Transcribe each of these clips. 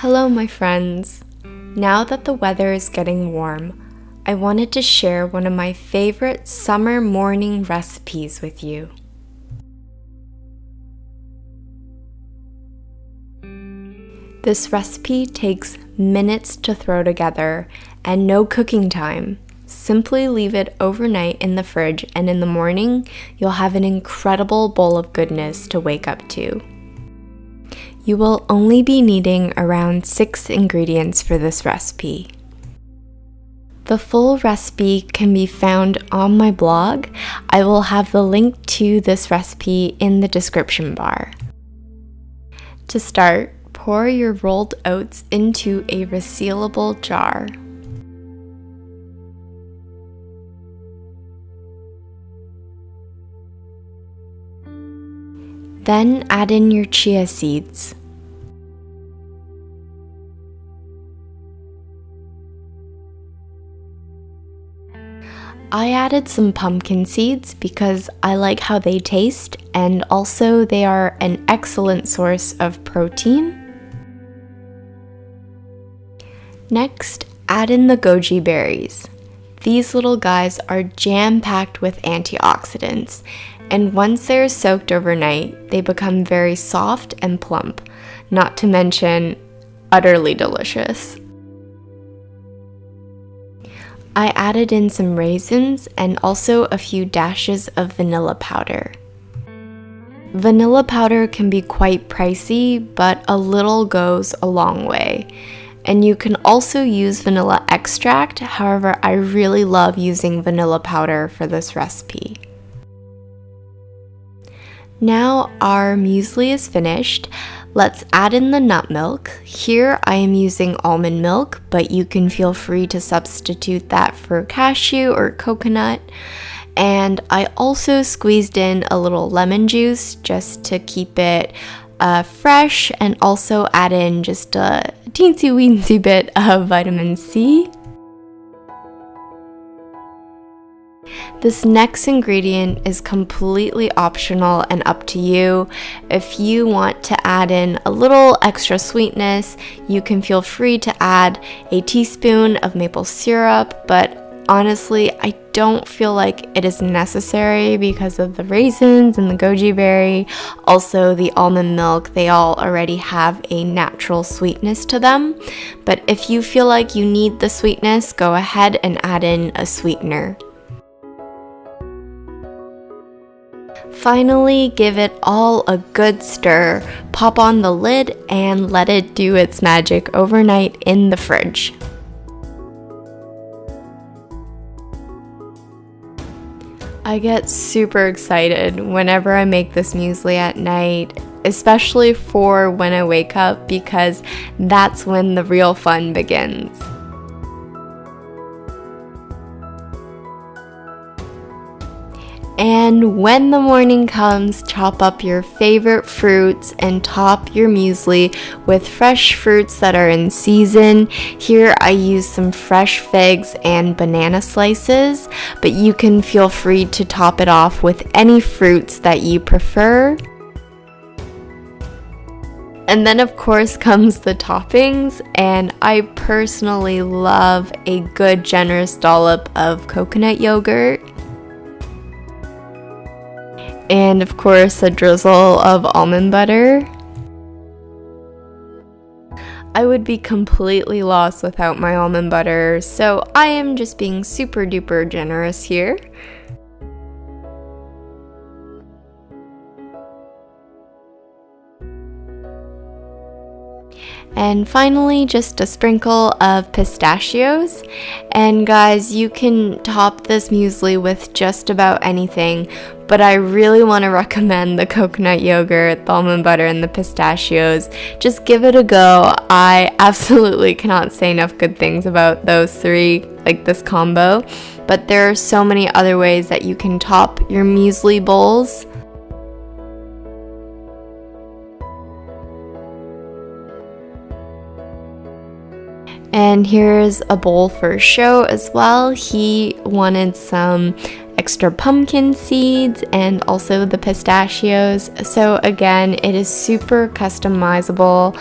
Hello, my friends. Now that the weather is getting warm, I wanted to share one of my favorite summer morning recipes with you. This recipe takes minutes to throw together and no cooking time. Simply leave it overnight in the fridge, and in the morning, you'll have an incredible bowl of goodness to wake up to. You will only be needing around 6 ingredients for this recipe. The full recipe can be found on my blog. I will have the link to this recipe in the description bar. To start, pour your rolled oats into a resealable jar. Then add in your chia seeds. I added some pumpkin seeds because I like how they taste, and also they are an excellent source of protein. Next, add in the goji berries. These little guys are jam-packed with antioxidants, and once they're soaked overnight, they become very soft and plump, not to mention utterly delicious. I added in some raisins and also a few dashes of vanilla powder. Vanilla powder can be quite pricey, but a little goes a long way. And you can also use vanilla extract, however, I really love using vanilla powder for this recipe. Now our muesli is finished. Let's add in the nut milk. Here I am using almond milk, but you can feel free to substitute that for cashew or coconut. And I also squeezed in a little lemon juice just to keep it fresh, and also add in just a teensy weensy bit of vitamin C. This next ingredient is completely optional and up to you. If you want to add in a little extra sweetness, you can feel free to add a teaspoon of maple syrup, but honestly, I don't feel like it is necessary because of the raisins and the goji berry. Also, the almond milk, they all already have a natural sweetness to them. But if you feel like you need the sweetness, go ahead and add in a sweetener. Finally, give it all a good stir, pop on the lid, and let it do its magic overnight in the fridge. I get super excited whenever I make this muesli at night, especially for when I wake up, because that's when the real fun begins. And when the morning comes, chop up your favorite fruits and top your muesli with fresh fruits that are in season. Here I use some fresh figs and banana slices, but you can feel free to top it off with any fruits that you prefer. And then of course comes the toppings, and I personally love a good generous dollop of coconut yogurt. And of course a drizzle of almond butter. I would be completely lost without my almond butter, so I am just being super duper generous here. And finally, just a sprinkle of pistachios. And guys, you can top this muesli with just about anything, but I really want to recommend the coconut yogurt, the almond butter, and the pistachios. Just give it a go. I absolutely cannot say enough good things about those three, like this combo. But there are so many other ways that you can top your muesli bowls. And here's a bowl for show as well. He wanted some extra pumpkin seeds and also the pistachios. So again, it is super customizable,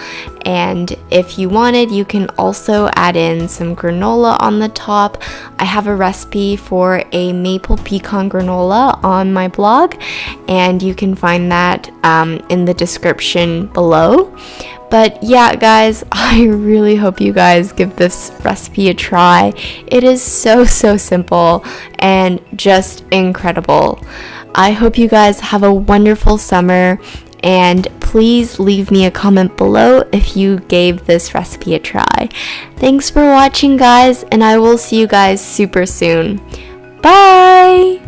and if you wanted, you can also add in some granola on the top. I have a recipe for a maple pecan granola on my blog, and you can find that in the description below. But yeah, guys, I really hope you guys give this recipe a try. It is so simple and just incredible. I hope you guys have a wonderful summer, and please leave me a comment below if you gave this recipe a try. Thanks for watching, guys, and I will see you guys super soon. Bye!